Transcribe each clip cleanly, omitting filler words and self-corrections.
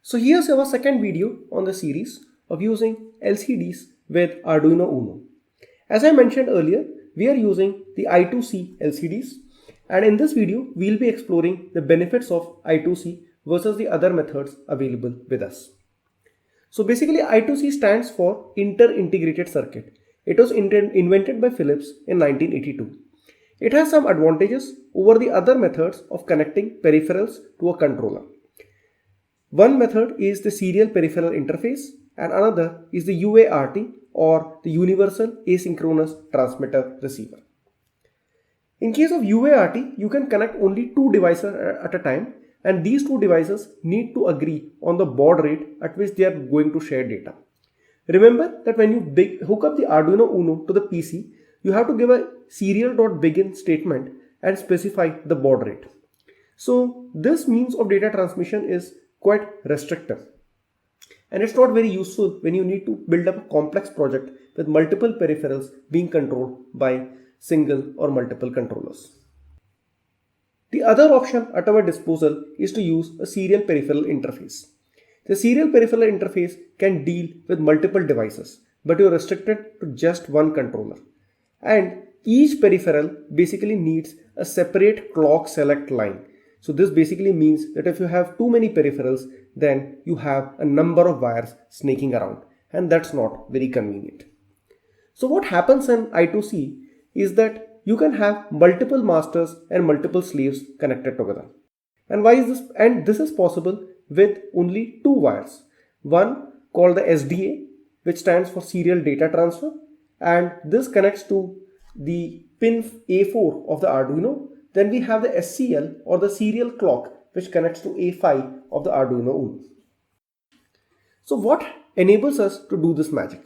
So here's our second video on the series of using LCDs with Arduino Uno. As I mentioned earlier, we are using the I2C LCDs, and in this video we'll be exploring the benefits of I2C versus the other methods available with us. So basically I2C stands for Inter-Integrated Circuit. It was invented by Philips in 1982. It has some advantages over the other methods of connecting peripherals to a controller. One method is the serial peripheral interface and another is the UART or the Universal Asynchronous Transmitter Receiver. In case of UART, you can connect only two devices at a time, and these two devices need to agree on the baud rate at which they are going to share data. Remember that when you hook up the Arduino Uno to the PC, you have to give a serial.begin statement and specify the baud rate. So this means of data transmission is quite restrictive, and it's not very useful when you need to build up a complex project with multiple peripherals being controlled by single or multiple controllers. The other option at our disposal is to use a serial peripheral interface. The serial peripheral interface can deal with multiple devices, but you're restricted to just one controller, and each peripheral basically needs a separate clock select line. So this basically means that if you have too many peripherals, then you have a number of wires snaking around, and that's not very convenient. So what happens in I2C is that you can have multiple masters and multiple slaves connected together. And why is this? And this is possible with only two wires. One called the SDA, which stands for serial data transfer, and this connects to the pin A4 of the Arduino. Then we have the SCL or the serial clock, which connects to A5 of the Arduino Uno. So what enables us to do this magic?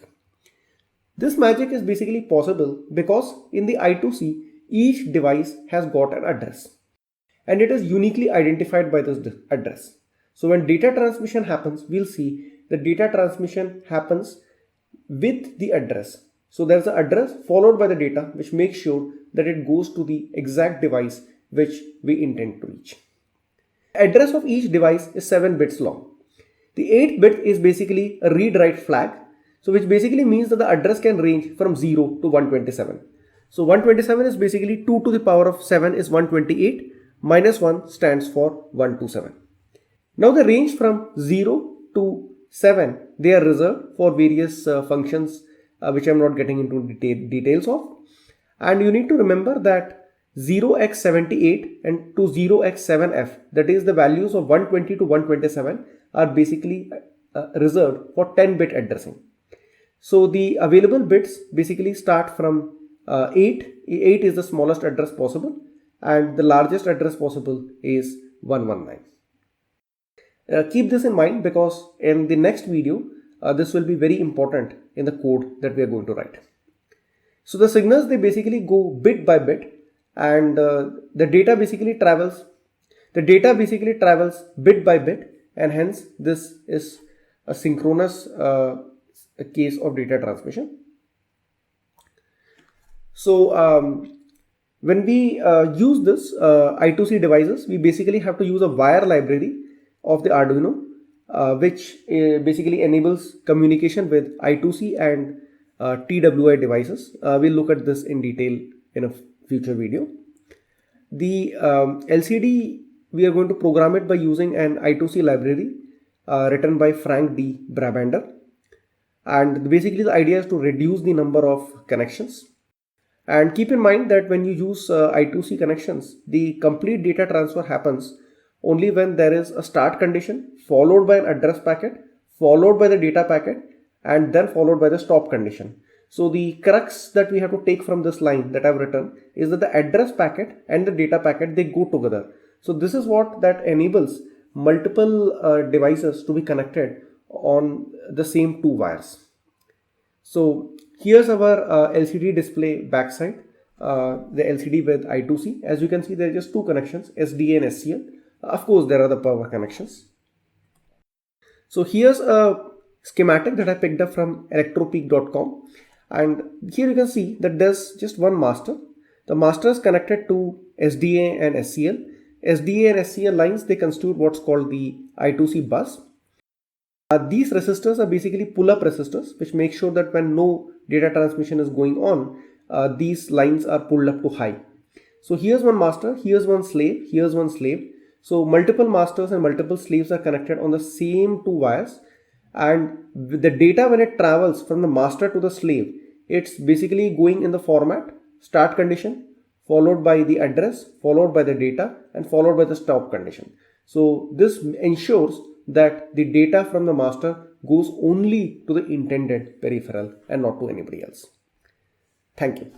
This magic is basically possible because in the I2C, each device has got an address, and it is uniquely identified by this address. So when data transmission happens, we'll see the data transmission happens with the address. So there's an address followed by the data, which makes sure that it goes to the exact device which we intend to reach. The address of each device is 7 bits long. The 8th bit is basically a read-write flag, so which basically means that the address can range from 0 to 127. So 127 is basically 2 to the power of 7 is 128, minus 1 stands for 127. Now the range from 0 to 7, they are reserved for various functions which I am not getting into details of. And you need to remember that 0x78 and to 0x7f, that is the values of 120 to 127, are basically reserved for 10-bit addressing. So the available bits basically start from 8. 8 is the smallest address possible, and the largest address possible is 119. Keep this in mind because in the next video, this will be very important in the code that we are going to write. So the signals, they basically go bit by bit, and the data basically travels bit by bit, and hence this is a synchronous case of data transmission. So when we use this I2C devices, we basically have to use a wire library of the Arduino, which basically enables communication with I2C and TWI devices. We'll look at this in detail in a future video. The LCD, we are going to program it by using an I2C library written by Frank D. Brabander. And basically the idea is to reduce the number of connections. And keep in mind that when you use I2C connections, the complete data transfer happens only when there is a start condition followed by an address packet, followed by the data packet, and then followed by the stop condition. So the crux that we have to take from this line that I've written is that the address packet and the data packet, they go together. So this is what that enables multiple devices to be connected on the same two wires. So here's our LCD display backside, the LCD with I2C. As you can see, there are just two connections, SDA and SCL. Of course, there are the power connections. So here's a schematic that I picked up from electropeak.com, and here you can see that there's just one master. The master is connected to SDA and SCL. SDA and SCL lines, they constitute what's called the I2C bus. These resistors are basically pull-up resistors, which make sure that when no data transmission is going on, these lines are pulled up to high. So here's one master, here's one slave, here's one slave. So multiple masters and multiple slaves are connected on the same two wires, and the data, when it travels from the master to the slave, it's basically going in the format start condition followed by the address, followed by the data, and followed by the stop condition. So this ensures that the data from the master goes only to the intended peripheral and not to anybody else. Thank you.